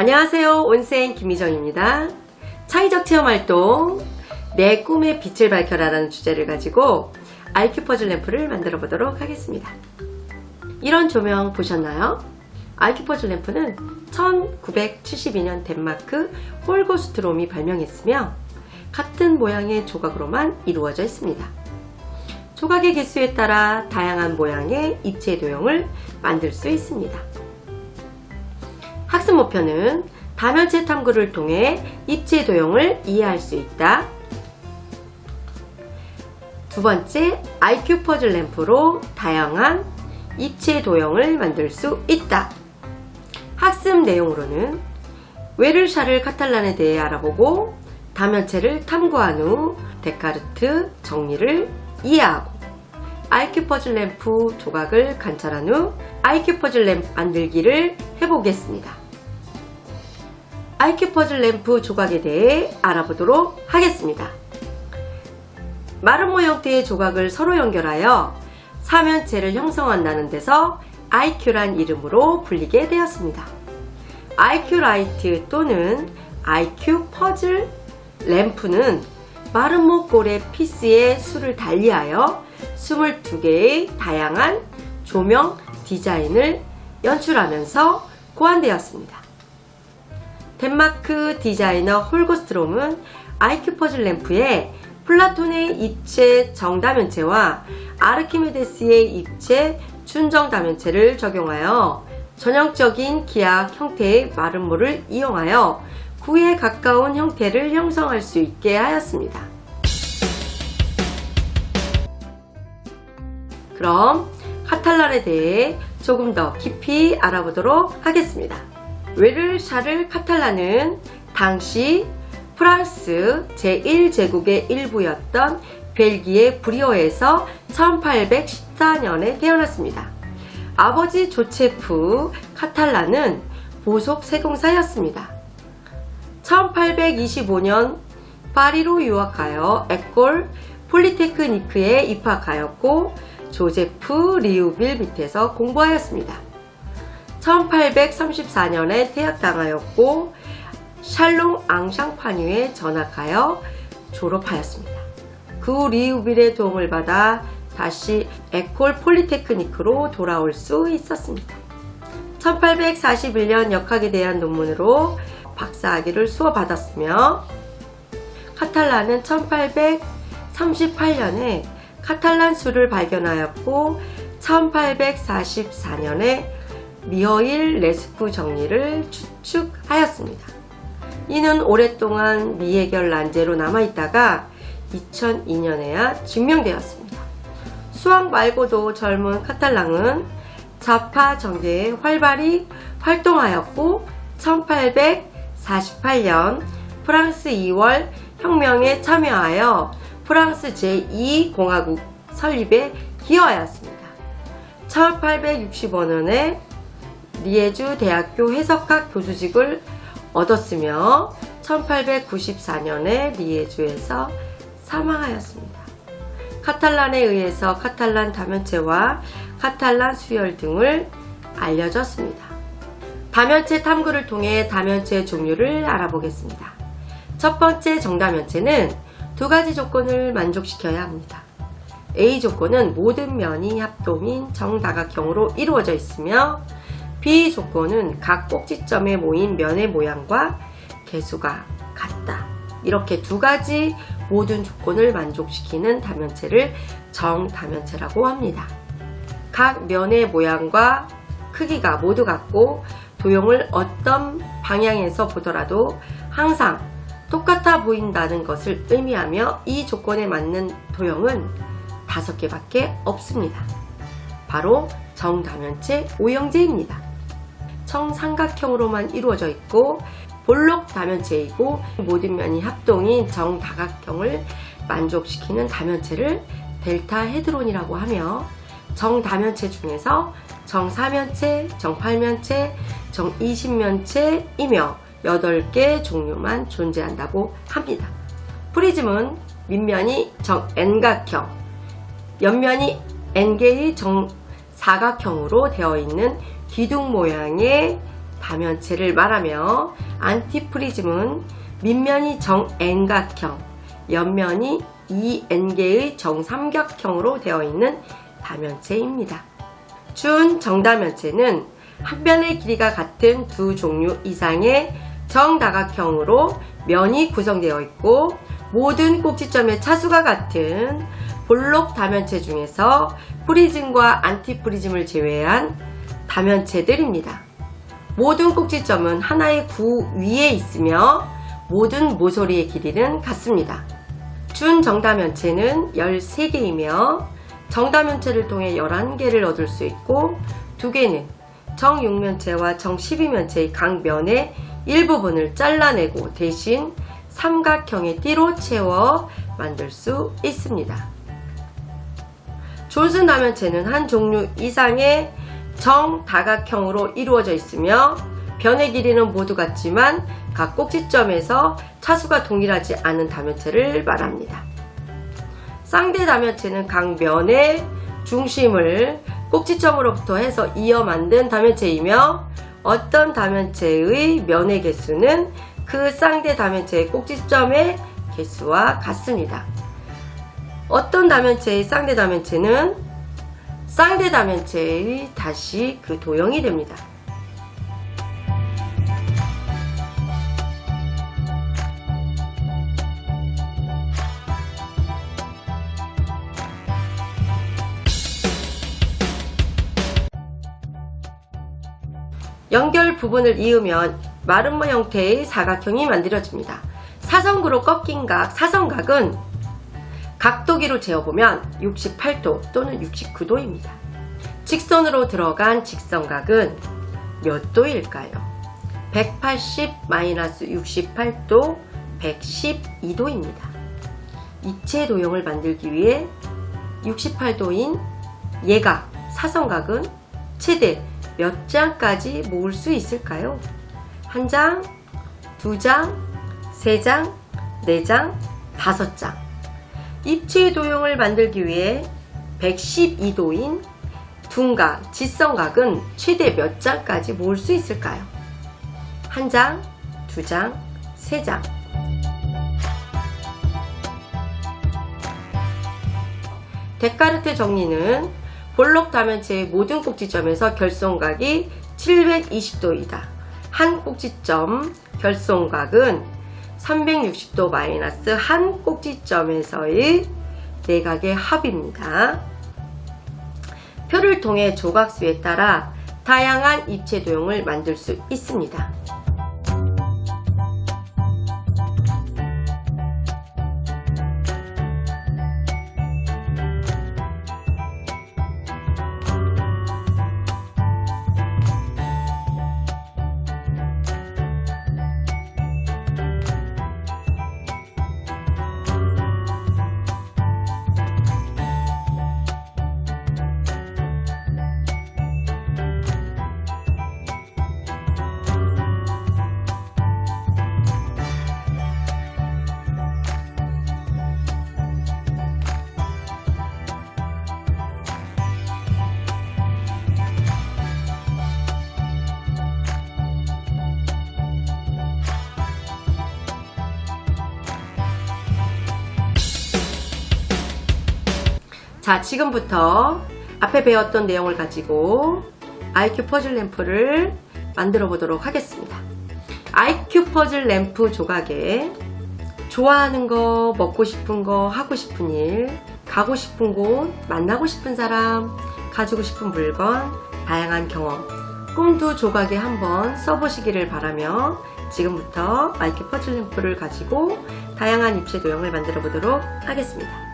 안녕하세요. 온생 김희정입니다. 창의적 체험활동 내 꿈의 빛을 밝혀라 라는 주제를 가지고 IQ 퍼즐 램프를 만들어 보도록 하겠습니다. 이런 조명 보셨나요? IQ 퍼즐 램프는 1972년 덴마크 홀고스트롬이 발명했으며 같은 모양의 조각으로만 이루어져 있습니다. 조각의 개수에 따라 다양한 모양의 입체 도형을 만들 수 있습니다. 학습 목표는 다면체 탐구를 통해 입체 도형을 이해할 수 있다. 두 번째, IQ 퍼즐 램프로 다양한 입체 도형을 만들 수 있다. 학습 내용으로는 웨르샤를 카탈란에 대해 알아보고 다면체를 탐구한 후 데카르트 정리를 이해하고 IQ 퍼즐 램프 조각을 관찰한 후 IQ 퍼즐 램프 만들기를 해보겠습니다. IQ 퍼즐 램프 조각에 대해 알아보도록 하겠습니다. 마름모 형태의 조각을 서로 연결하여 사면체를 형성한다는 데서 IQ란 이름으로 불리게 되었습니다. IQ 라이트 또는 IQ 퍼즐 램프는 마름모 꼴의 피스의 수를 달리하여 22개의 다양한 조명 디자인을 연출하면서 고안되었습니다. 덴마크 디자이너 홀고스트롬은 IQ 퍼즐 램프에 플라톤의 입체 정다면체와 아르키메데스의 입체 준정다면체를 적용하여 전형적인 기하 형태의 마름모를 이용하여 구에 가까운 형태를 형성할 수 있게 하였습니다. 그럼 카탈란에 대해 조금 더 깊이 알아보도록 하겠습니다. 웨르샤를 카탈란은 당시 프랑스 제1제국의 일부였던 벨기에 브리오에서 1814년에 태어났습니다. 아버지 조체프 카탈란은 보속 세공사였습니다. 1825년 파리로 유학하여 에콜 폴리테크니크에 입학하였고 조제프 리우빌 밑에서 공부하였습니다. 1834년에 퇴학당하였고 샬롱 앙샹파뉴에 전학하여 졸업하였습니다. 그 후 리우빌의 도움을 받아 다시 에콜 폴리테크니크로 돌아올 수 있었습니다. 1841년 역학에 대한 논문으로 박사학위를 수여받았으며 카탈란은 1838년에 카탈란 수를 발견하였고 1844년에 미하일 레스쿠 정리를 추측하였습니다. 이는 오랫동안 미해결 난제로 남아있다가 2002년에야 증명되었습니다. 수학 말고도 젊은 카탈란은 좌파 정계에 활발히 활동하였고 1848년 프랑스 2월 혁명에 참여하여 프랑스 제2공화국 설립에 기여하였습니다. 1865년에 리에주 대학교 해석학 교수직을 얻었으며 1894년에 리에주에서 사망하였습니다. 카탈란에 의해서 카탈란 다면체와 카탈란 수열 등을 알려졌습니다. 다면체 탐구를 통해 다면체의 종류를 알아보겠습니다. 첫 번째 정다면체는 두 가지 조건을 만족시켜야 합니다. A 조건은 모든 면이 합동인 정다각형으로 이루어져 있으며 B 조건은 각 꼭지점에 모인 면의 모양과 개수가 같다. 이렇게 두 가지 모든 조건을 만족시키는 다면체를 정다면체라고 합니다. 각 면의 모양과 크기가 모두 같고 도형을 어떤 방향에서 보더라도 항상 똑같아 보인다는 것을 의미하며 이 조건에 맞는 도형은 5개밖에 없습니다. 바로 정다면체 오형제입니다. 정삼각형으로만 이루어져 있고 볼록 다면체이고 모든 면이 합동인 정다각형을 만족시키는 다면체를 델타 헤드론이라고 하며 정다면체 중에서 정사면체, 정팔면체, 정이십면체이며 8개 종류만 존재한다고 합니다. 프리즘은 밑면이 정N각형, 옆면이 N개의 정사각형으로 되어 있는 기둥 모양의 다면체를 말하며 안티프리즘은 밑면이 정N각형, 옆면이 2N개의 정삼각형으로 되어 있는 다면체입니다. 준정다면체는 한 면의 길이가 같은 두 종류 이상의 정다각형으로 면이 구성되어 있고 모든 꼭지점의 차수가 같은 볼록 다면체 중에서 프리즘과 안티프리즘을 제외한 다면체들입니다. 모든 꼭지점은 하나의 구 위에 있으며 모든 모서리의 길이는 같습니다. 준정다면체는 13개이며 정다면체를 통해 11개를 얻을 수 있고 2개는 정6면체와 정12면체의 각 면의 일부분을 잘라내고 대신 삼각형의 띠로 채워 만들 수 있습니다. 존슨 다면체는 한 종류 이상의 정다각형으로 이루어져 있으며 변의 길이는 모두 같지만 각 꼭지점에서 차수가 동일하지 않은 다면체를 말합니다. 쌍대 다면체는 각 면의 중심을 꼭지점으로부터 해서 이어 만든 다면체이며 어떤 다면체의 면의 개수는 그 쌍대 다면체의 꼭지점의 개수와 같습니다. 어떤 다면체의 쌍대 다면체는 쌍대 다면체의 다시 그 도형이 됩니다. 연결 부분을 이으면 마름모 형태의 사각형이 만들어집니다. 사선구로 꺾인 각, 사선각은 각도기로 재어보면 68도 또는 69도입니다. 직선으로 들어간 직선각은 몇 도일까요? 180-68도 112도입니다. 입체 도형을 만들기 위해 68도인 예각, 사선각은 최대 몇 장까지 모을 수 있을까요? 한 장, 두 장, 세 장, 네 장, 5장. 입체 도형을 만들기 위해 112도인 둔각, 직선각은 최대 몇 장까지 모을 수 있을까요? 한 장, 두 장, 세 장. 데카르트 정리는 볼록 다면체의 모든 꼭지점에서 결손각이 720도이다. 한 꼭지점 결손각은 360도 마이너스 한 꼭지점에서의 내각의 합입니다. 표를 통해 조각수에 따라 다양한 입체 도형을 만들 수 있습니다. 자, 지금부터 앞에 배웠던 내용을 가지고 IQ 퍼즐 램프를 만들어 보도록 하겠습니다. IQ 퍼즐 램프 조각에 좋아하는 거, 먹고 싶은 거, 하고 싶은 일, 가고 싶은 곳, 만나고 싶은 사람, 가지고 싶은 물건, 다양한 경험, 꿈도 조각에 한번 써보시기를 바라며 지금부터 IQ 퍼즐 램프를 가지고 다양한 입체 도형을 만들어 보도록 하겠습니다.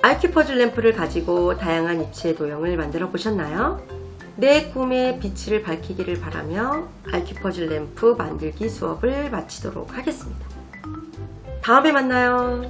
IQ 퍼즐 램프를 가지고 다양한 입체의 도형을 만들어 보셨나요? 내 꿈의 빛을 밝히기를 바라며 IQ 퍼즐 램프 만들기 수업을 마치도록 하겠습니다. 다음에 만나요.